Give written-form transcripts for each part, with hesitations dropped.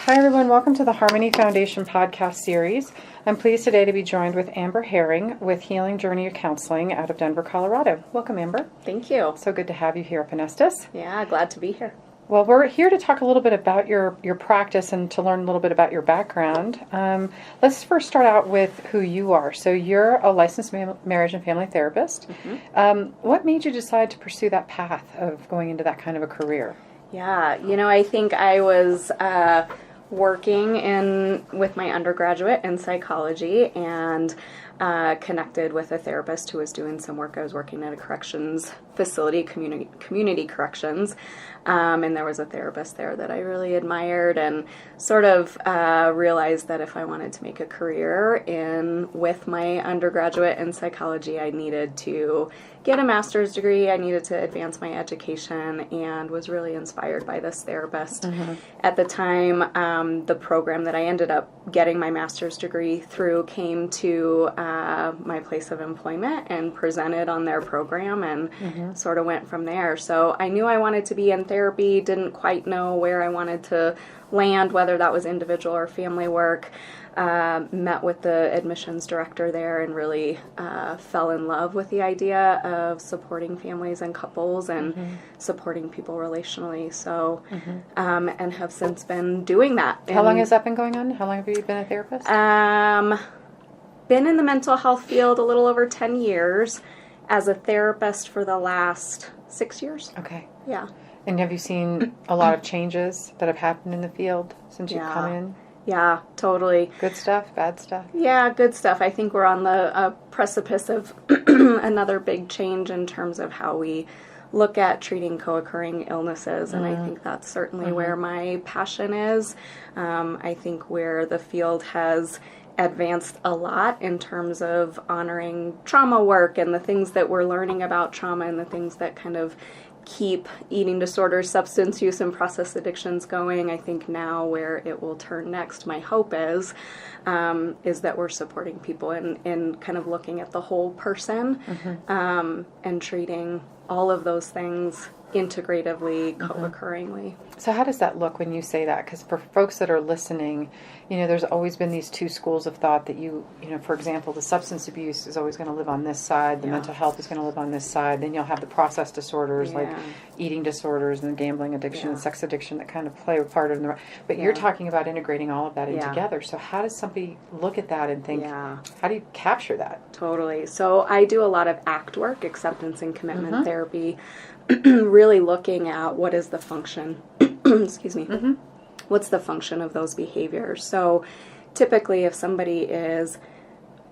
Hi, everyone. Welcome to the Harmony Foundation podcast series. I'm pleased today to be joined with Amber Herring with Healing Journey Counseling out of Denver, Colorado. Welcome, Amber. Thank you. So good to have you here up in Estes. Yeah, glad to be here. Well, we're here to talk a little bit about your practice and to learn a little bit about your background. Let's first start out with who you are. So you're a licensed marriage and family therapist. Mm-hmm. What made you decide to pursue that path of going into that kind of a career? Yeah, I think I was working with my undergraduate in psychology and connected with a therapist who was doing some work. I was working at a corrections facility, community corrections, and there was a therapist there that I really admired and sort of realized that if I wanted to make a career with my undergraduate in psychology, I needed to get a master's degree. I needed to advance my education and was really inspired by this therapist. Mm-hmm. At the time, the program that I ended up getting my master's degree through came to my place of employment and presented on their program and mm-hmm. sort of went from there. So I knew I wanted to be in therapy, didn't quite know where I wanted to land, whether that was individual or family work. Met with the admissions director there and really fell in love with the idea of supporting families and couples and mm-hmm. supporting people relationally. So, mm-hmm. And have since been doing that. How long has that been going on? How long have you been a therapist? Been in the mental health field a little over 10 years. As a therapist for the last 6 years. Okay. Yeah. And have you seen a lot of changes that have happened in the field since you've come in? Yeah, totally. Good stuff, bad stuff? Yeah, good stuff. I think we're on the precipice of another big change in terms of how we look at treating co-occurring illnesses, and I think that's certainly where my passion is. I think where the field has advanced a lot in terms of honoring trauma work and the things that we're learning about trauma and the things that kind of keep eating disorders, substance use, and process addictions going. I think now where it will turn next, my hope is that we're supporting people in kind of looking at the whole person mm-hmm. And treating all of those things integratively, co-occurringly. So how does that look when you say that? Because for folks that are listening, there's always been these two schools of thought that for example, the substance abuse is always going to live on this side, the mental health is going to live on this side, then you'll have the process disorders like eating disorders and gambling addiction and sex addiction that kind of play a part in but you're talking about integrating all of that in together. So how does somebody look at that and think, how do you capture that? Totally. So I do a lot of ACT work, acceptance and commitment therapy, really looking at what is the function, excuse me, what's the function of those behaviors. So typically if somebody is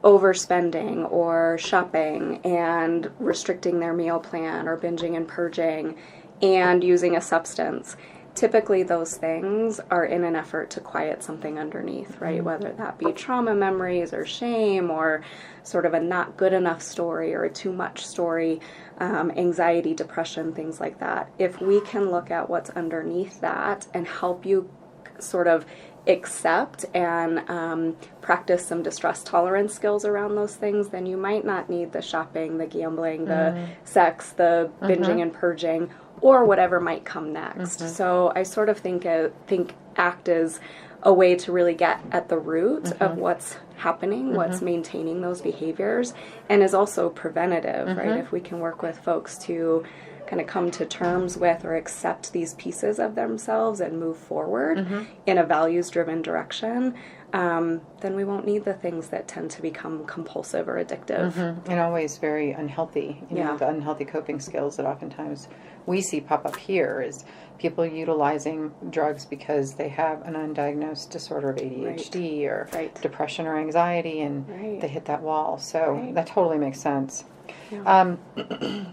overspending or shopping and restricting their meal plan or binging and purging and using a substance, typically those things are in an effort to quiet something underneath, right? Whether that be trauma memories or shame or sort of a not good enough story or a too much story, anxiety, depression, things like that. If we can look at what's underneath that and help you sort of accept and practice some distress tolerance skills around those things, then you might not need the shopping, the gambling, the sex, the binging and purging, or whatever might come next. So I sort of think ACT is a way to really get at the root of what's happening, what's maintaining those behaviors, and is also preventative, right? If we can work with folks to kind of come to terms with or accept these pieces of themselves and move forward in a values-driven direction, then we won't need the things that tend to become compulsive or addictive. And always very unhealthy. The unhealthy coping skills that oftentimes we see pop up here is people utilizing drugs because they have an undiagnosed disorder of ADHD or depression or anxiety, and they hit that wall. So that totally makes sense.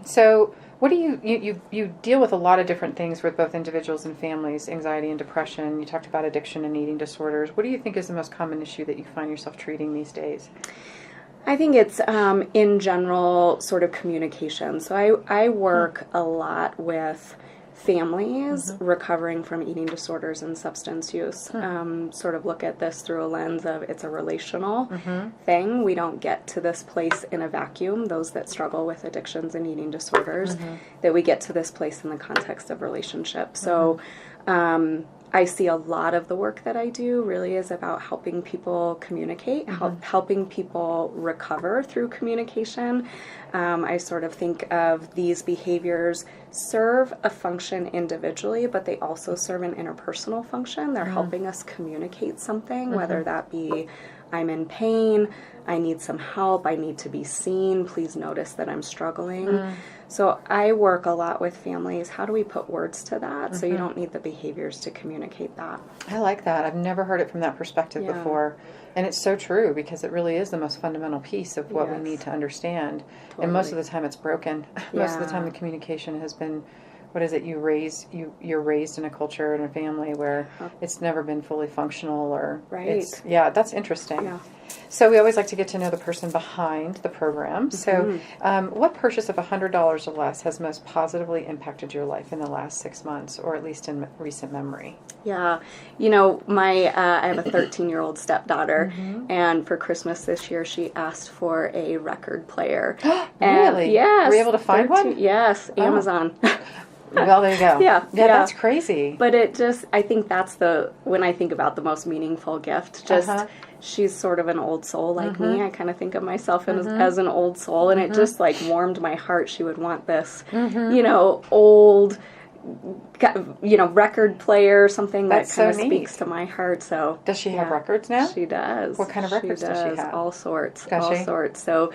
So what do you deal with a lot of different things with both individuals and families, anxiety and depression. You talked about addiction and eating disorders. What do you think is the most common issue that you find yourself treating these days? I think it's, in general, sort of communication. So I work a lot with families recovering from eating disorders and substance use. Sort of look at this through a lens of it's a relational thing. We don't get to this place in a vacuum, those that struggle with addictions and eating disorders, that we get to this place in the context of relationship. So I see a lot of the work that I do really is about helping people communicate, helping people recover through communication. I sort of think of these behaviors serve a function individually, but they also serve an interpersonal function. They're helping us communicate something, whether that be I'm in pain, I need some help, I need to be seen, please notice that I'm struggling. So I work a lot with families. How do we put words to that so you don't need the behaviors to communicate that? I like that. I've never heard it from that perspective before. And it's so true because it really is the most fundamental piece of what we need to understand. And most of the time it's broken. Most of the time the communication has been, what is it, you're raised in a culture and a family where it's never been fully functional or that's interesting. Yeah. So we always like to get to know the person behind the program. So what purchase of $100 or less has most positively impacted your life in the last 6 months, or at least in recent memory? Yeah. I have a 13-year-old stepdaughter, and for Christmas this year, she asked for a record player. Really? Yes. Were you able to find one? Yes, Amazon. Well, there you go. Yeah, that's crazy. But I think that's when I think about the most meaningful gift, she's sort of an old soul like me. I kind of think of myself as an old soul, and it just like warmed my heart. She would want this, old, record player, something that kind of speaks to my heart. So does she have records now? She does. What kind of records does she have? All sorts. Does sorts. So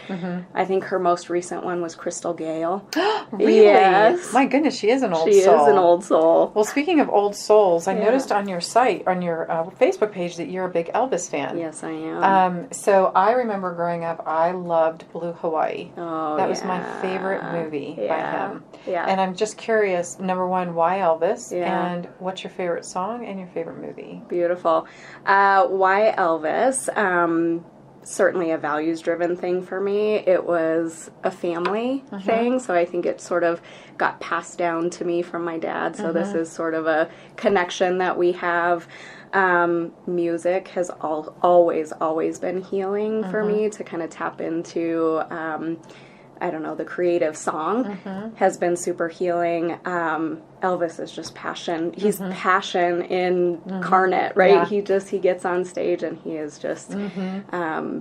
I think her most recent one was Crystal Gayle. Really? Yes. My goodness, she is an old soul. She is an old soul. Well, speaking of old souls, I noticed on your site, on your Facebook page, that you're a big Elvis fan. Yes, I am. So I remember growing up, I loved Blue Hawaii. Oh, that was my favorite movie by him. Yeah. And I'm just curious, number one, why Elvis? Yeah. And what's your favorite song and your favorite movie? Beautiful. Why Elvis? Certainly a values-driven thing for me. It was a family thing, so I think it sort of got passed down to me from my dad, so this is sort of a connection that we have. Music has always been healing for me to kind of tap into. The creative song has been super healing. Elvis is just passion. He's passion incarnate, right? Yeah. He gets on stage and he is just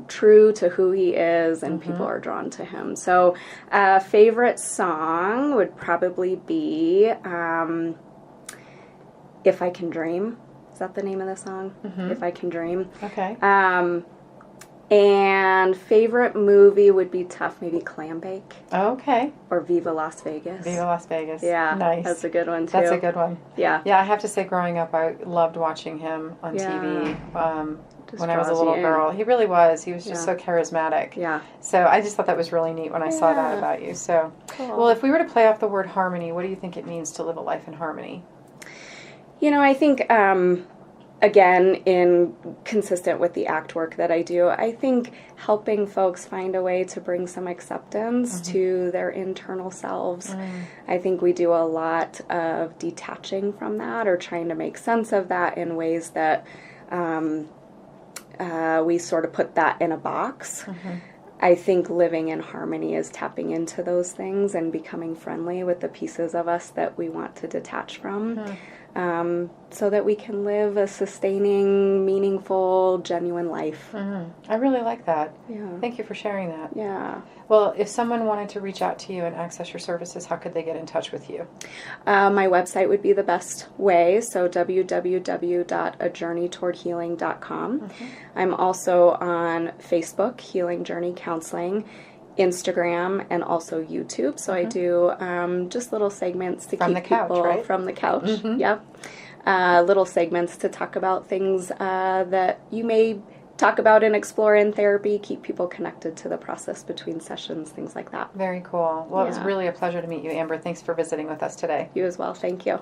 true to who he is, and people are drawn to him. So favorite song would probably be If I Can Dream. Is that the name of the song? If I Can Dream. Okay. And favorite movie would be tough, maybe Clambake. Oh, okay. Or Viva Las Vegas. Viva Las Vegas. Yeah. Nice. That's a good one, too. That's a good one. Yeah. Yeah, I have to say, growing up, I loved watching him on TV when I was a little girl. He really was. He was just so charismatic. Yeah. So I just thought that was really neat when I saw that about you. So, well, if we were to play off the word harmony, what do you think it means to live a life in harmony? I think... again, consistent with the ACT work that I do, I think helping folks find a way to bring some acceptance to their internal selves. I think we do a lot of detaching from that or trying to make sense of that in ways that we sort of put that in a box. I think living in harmony is tapping into those things and becoming friendly with the pieces of us that we want to detach from. So that we can live a sustaining, meaningful, genuine life. I really like that. Yeah. Thank you for sharing that. Yeah. Well, if someone wanted to reach out to you and access your services, how could they get in touch with you? My website would be the best way, so www.ajourneytowardhealing.com. I'm also on Facebook, Healing Journey Counseling, Instagram, and also YouTube. So I do just little segments to keep people from the couch. Yep. Little segments to talk about things that you may talk about and explore in therapy, keep people connected to the process between sessions, things like that. Very cool. Well, it was really a pleasure to meet you, Amber. Thanks for visiting with us today. You as well. Thank you.